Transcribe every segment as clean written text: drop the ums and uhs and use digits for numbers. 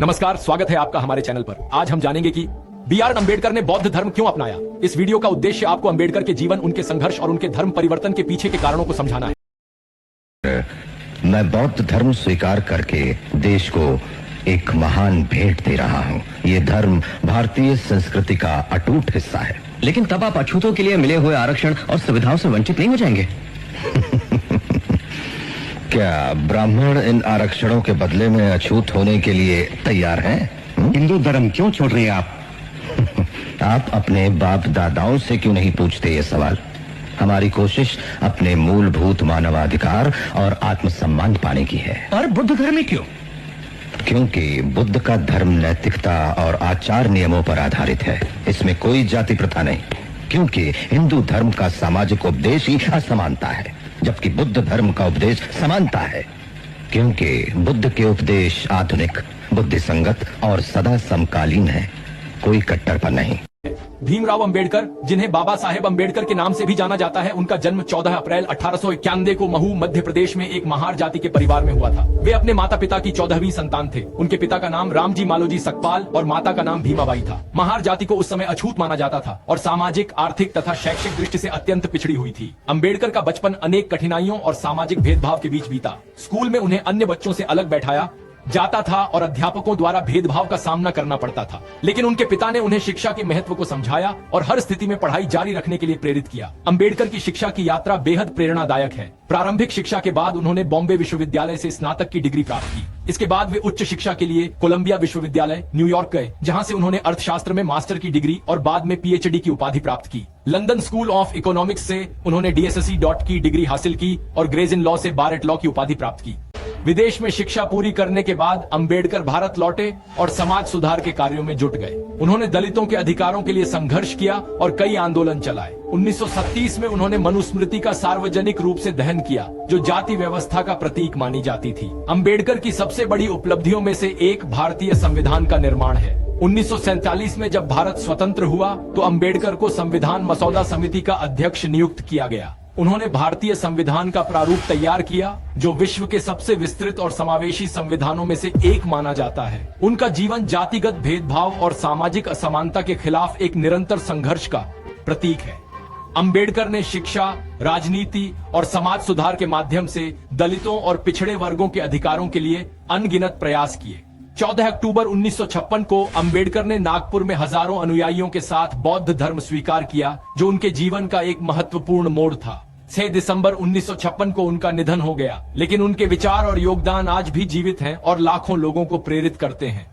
नमस्कार, स्वागत है आपका हमारे चैनल पर। आज हम जानेंगे कि बी.आर. अम्बेडकर ने बौद्ध धर्म क्यों अपनाया। इस वीडियो का उद्देश्य आपको अम्बेडकर के जीवन, उनके संघर्ष और उनके धर्म परिवर्तन के पीछे के कारणों को समझाना है। मैं बौद्ध धर्म स्वीकार करके देश को एक महान भेंट दे रहा हूँ। ये धर्म भारतीय संस्कृति का अटूट हिस्सा है। लेकिन तब आप अछूतों के लिए मिले हुए आरक्षण और सुविधाओं से वंचित नहीं हो जाएंगे। क्या ब्राह्मण इन आरक्षणों के बदले में अछूत होने के लिए तैयार हैं? हिंदू धर्म क्यों छोड़ रहे हैं आप? आप अपने बाप दादाओं से क्यों नहीं पूछते ये सवाल? हमारी कोशिश अपने मूलभूत मानवाधिकार और आत्मसम्मान पाने की है। और बुद्ध धर्म में क्यों? क्योंकि बुद्ध का धर्म नैतिकता और आचार नियमों पर आधारित है। इसमें कोई जाति प्रथा नहीं। क्योंकि हिंदू धर्म का सामाजिक उपदेश ही असमानता है, जबकि बुद्ध धर्म का उपदेश समानता है। क्योंकि बुद्ध के उपदेश आधुनिक, बुद्धि संगत और सदा समकालीन है, कोई कट्टरपन नहीं। भीमराव अंबेडकर, जिन्हें बाबा साहेब अंबेडकर के नाम से भी जाना जाता है, उनका जन्म 14 अप्रैल 1891 को महू मध्य प्रदेश में एक महार जाति के परिवार में हुआ था। वे अपने माता पिता की 14वीं संतान थे। उनके पिता का नाम रामजी मालोजी सकपाल और माता का नाम भीमाबाई था। महार जाति को उस समय अछूत माना जाता था और सामाजिक, आर्थिक तथा शैक्षिक दृष्टि से अत्यंत पिछड़ी हुई थी। अंबेडकर का बचपन अनेक कठिनाइयों और सामाजिक भेदभाव के बीच बीता। स्कूल में उन्हें अन्य बच्चों से अलग बैठाया जाता था और अध्यापकों द्वारा भेदभाव का सामना करना पड़ता था। लेकिन उनके पिता ने उन्हें शिक्षा के महत्व को समझाया और हर स्थिति में पढ़ाई जारी रखने के लिए प्रेरित किया। अंबेडकर की शिक्षा की यात्रा बेहद प्रेरणादायक है। प्रारंभिक शिक्षा के बाद उन्होंने बॉम्बे विश्वविद्यालय से स्नातक की डिग्री प्राप्त की। इसके बाद वे उच्च शिक्षा के लिए कोलंबिया विश्वविद्यालय न्यूयॉर्क गए, जहां से उन्होंने अर्थशास्त्र में मास्टर की डिग्री और बाद में पीएचडी की उपाधि प्राप्त की। लंदन स्कूल ऑफ इकोनॉमिक्स से उन्होंने DSSC की डिग्री हासिल की और ग्रेज इन लॉ से बारेट लॉ की उपाधि प्राप्त की। विदेश में शिक्षा पूरी करने के बाद अंबेडकर भारत लौटे और समाज सुधार के कार्यों में जुट गए। उन्होंने दलितों के अधिकारों के लिए संघर्ष किया और कई आंदोलन चलाए। 1937 में उन्होंने मनुस्मृति का सार्वजनिक रूप से दहन किया, जो जाति व्यवस्था का प्रतीक मानी जाती थी। अंबेडकर की सबसे बड़ी उपलब्धियों में से एक भारतीय संविधान का निर्माण है। 1947 में जब भारत स्वतंत्र हुआ तो अंबेडकर को संविधान मसौदा समिति का अध्यक्ष नियुक्त किया गया। उन्होंने भारतीय संविधान का प्रारूप तैयार किया, जो विश्व के सबसे विस्तृत और समावेशी संविधानों में से एक माना जाता है। उनका जीवन जातिगत भेदभाव और सामाजिक असमानता के खिलाफ एक निरंतर संघर्ष का प्रतीक है। अंबेडकर ने शिक्षा, राजनीति और समाज सुधार के माध्यम से दलितों और पिछड़े वर्गों के अधिकारों के लिए अनगिनत प्रयास किए। 14 अक्टूबर 1956 को अंबेडकर ने नागपुर में हजारों अनुयायियों के साथ बौद्ध धर्म स्वीकार किया, जो उनके जीवन का एक महत्वपूर्ण मोड़ था। 6 दिसंबर 1956 को उनका निधन हो गया, लेकिन उनके विचार और योगदान आज भी जीवित हैं और लाखों लोगों को प्रेरित करते हैं।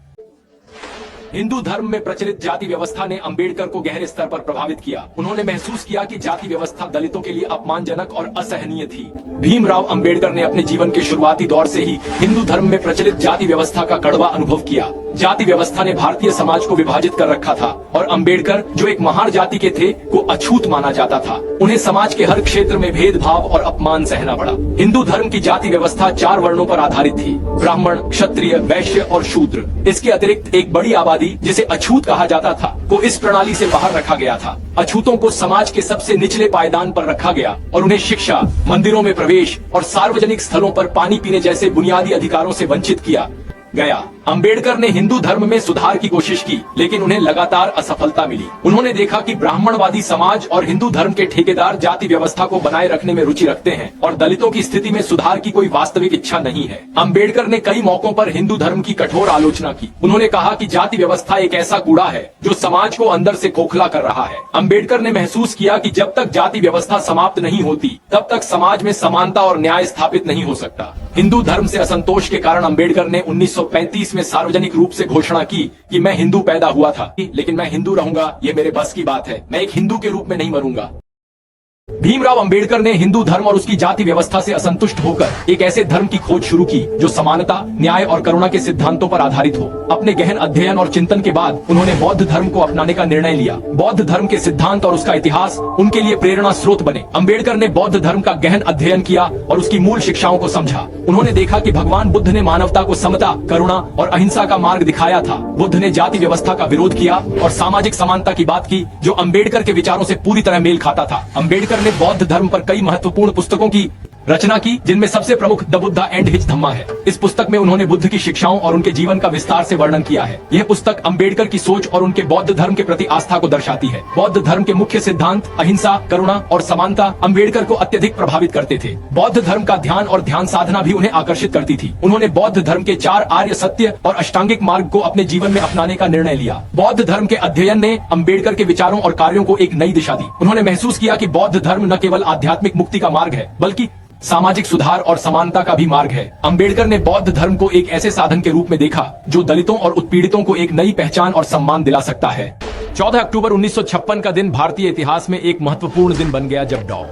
हिंदू धर्म में प्रचलित जाति व्यवस्था ने अंबेडकर को गहरे स्तर पर प्रभावित किया। उन्होंने महसूस किया कि जाति व्यवस्था दलितों के लिए अपमानजनक और असहनीय थी। भीमराव अंबेडकर ने अपने जीवन के शुरुआती दौर से ही हिंदू धर्म में प्रचलित जाति व्यवस्था का कड़वा अनुभव किया। जाति व्यवस्था ने भारतीय समाज को विभाजित कर रखा था और अंबेडकर, जो एक महार जाति के थे, को अछूत माना जाता था। उन्हें समाज के हर क्षेत्र में भेदभाव और अपमान सहना पड़ा। हिंदू धर्म की जाति व्यवस्था 4 वर्णों पर आधारित थी: ब्राह्मण, क्षत्रिय, वैश्य और शूद्र। इसके अतिरिक्त एक बड़ी आबादी, जिसे अछूत कहा जाता था, को इस प्रणाली से बाहर रखा गया था। अछूतों को समाज के सबसे निचले पायदान पर रखा गया और उन्हें शिक्षा, मंदिरों में प्रवेश और सार्वजनिक स्थलों पर पानी पीने जैसे बुनियादी अधिकारों से वंचित किया गया। अंबेडकर ने हिंदू धर्म में सुधार की कोशिश की, लेकिन उन्हें लगातार असफलता मिली। उन्होंने देखा कि ब्राह्मणवादी समाज और हिंदू धर्म के ठेकेदार जाति व्यवस्था को बनाए रखने में रुचि रखते हैं और दलितों की स्थिति में सुधार की कोई वास्तविक इच्छा नहीं है। अंबेडकर ने कई मौकों पर हिंदू धर्म की कठोर आलोचना की। उन्होंने कहा कि जाति व्यवस्था एक ऐसा कूड़ा है जो समाज को अंदर से खोखला कर रहा है। अंबेडकर ने महसूस किया कि जब तक जाति व्यवस्था समाप्त नहीं होती, तब तक समाज में समानता और न्याय स्थापित नहीं हो सकता। हिंदू धर्म से असंतोष के कारण अंबेडकर ने 1935 में सार्वजनिक रूप से घोषणा की कि मैं हिंदू पैदा हुआ था, लेकिन मैं हिंदू रहूंगा, ये मेरे बस की बात है। मैं एक हिंदू के रूप में नहीं मरूंगा। भीमराव अंबेडकर ने हिंदू धर्म और उसकी जाति व्यवस्था से असंतुष्ट होकर एक ऐसे धर्म की खोज शुरू की जो समानता, न्याय और करुणा के सिद्धांतों पर आधारित हो। अपने गहन अध्ययन और चिंतन के बाद उन्होंने बौद्ध धर्म को अपनाने का निर्णय लिया। बौद्ध धर्म के सिद्धांत और उसका इतिहास उनके लिए प्रेरणा स्रोत बने। अंबेडकर ने बौद्ध धर्म का गहन अध्ययन किया और उसकी मूल शिक्षाओं को समझा। उन्होंने देखा कि भगवान बुद्ध ने मानवता को समता, करुणा और अहिंसा का मार्ग दिखाया था। बुद्ध ने जाति व्यवस्था का विरोध किया और सामाजिक समानता की बात की, जो अंबेडकर के विचारों से पूरी तरह मेल खाता था। अंबेडकर ने बौद्ध धर्म पर कई महत्वपूर्ण पुस्तकों की रचना की, जिनमें सबसे प्रमुख द बुद्धा एंड हिज धम्मा है। इस पुस्तक में उन्होंने बुद्ध की शिक्षाओं और उनके जीवन का विस्तार से वर्णन किया है। यह पुस्तक अंबेडकर की सोच और उनके बौद्ध धर्म के प्रति आस्था को दर्शाती है। बौद्ध धर्म के मुख्य सिद्धांत अहिंसा, करुणा और समानता अंबेडकर को अत्यधिक प्रभावित करते थे। बौद्ध धर्म का ध्यान और ध्यान साधना भी उन्हें आकर्षित करती थी। उन्होंने बौद्ध धर्म के 4 आर्य सत्य और अष्टांगिक मार्ग को अपने जीवन में अपनाने का निर्णय लिया। बौद्ध धर्म के अध्ययन ने अंबेडकर के विचारों और कार्यों को एक नई दिशा दी। उन्होंने महसूस किया कि बौद्ध धर्म न केवल आध्यात्मिक मुक्ति का मार्ग है, बल्कि सामाजिक सुधार और समानता का भी मार्ग है। अंबेडकर ने बौद्ध धर्म को एक ऐसे साधन के रूप में देखा जो दलितों और उत्पीड़ितों को एक नई पहचान और सम्मान दिला सकता है। 14 अक्टूबर 1956 का दिन भारतीय इतिहास में एक महत्वपूर्ण दिन बन गया जब डॉ.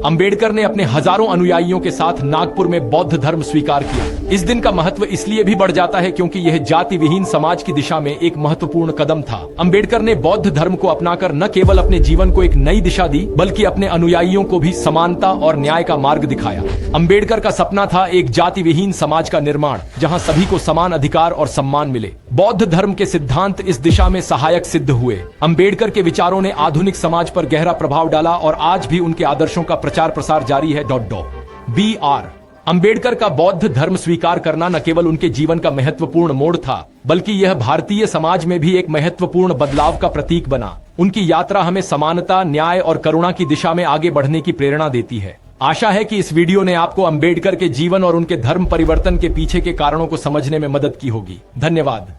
अंबेडकर ने अपने हजारों अनुयायियों के साथ नागपुर में बौद्ध धर्म स्वीकार किया। इस दिन का महत्व इसलिए भी बढ़ जाता है क्योंकि यह जाति विहीन समाज की दिशा में एक महत्वपूर्ण कदम था। अंबेडकर ने बौद्ध धर्म को अपनाकर न केवल अपने जीवन को एक नई दिशा दी, बल्कि अपने अनुयायियों को भी समानता और न्याय का मार्ग दिखाया। अंबेडकर का सपना था एक जाति विहीन समाज का निर्माण, जहां सभी को समान अधिकार और सम्मान मिले। बौद्ध धर्म के सिद्धांत इस दिशा में सहायक सिद्ध हुए। अंबेडकर के विचारों ने आधुनिक समाज पर गहरा प्रभाव डाला और आज भी उनके आदर्शों का प्रचार प्रसार जारी है। B.R. अंबेडकर का बौद्ध धर्म स्वीकार करना न केवल उनके जीवन का महत्वपूर्ण मोड़ था, बल्कि यह भारतीय समाज में भी एक महत्वपूर्ण बदलाव का प्रतीक बना। उनकी यात्रा हमें समानता, न्याय और करुणा की दिशा में आगे बढ़ने की प्रेरणा देती है। आशा है कि इस वीडियो ने आपको अंबेडकर के जीवन और उनके धर्म परिवर्तन के पीछे के कारणों को समझने में मदद की होगी। धन्यवाद।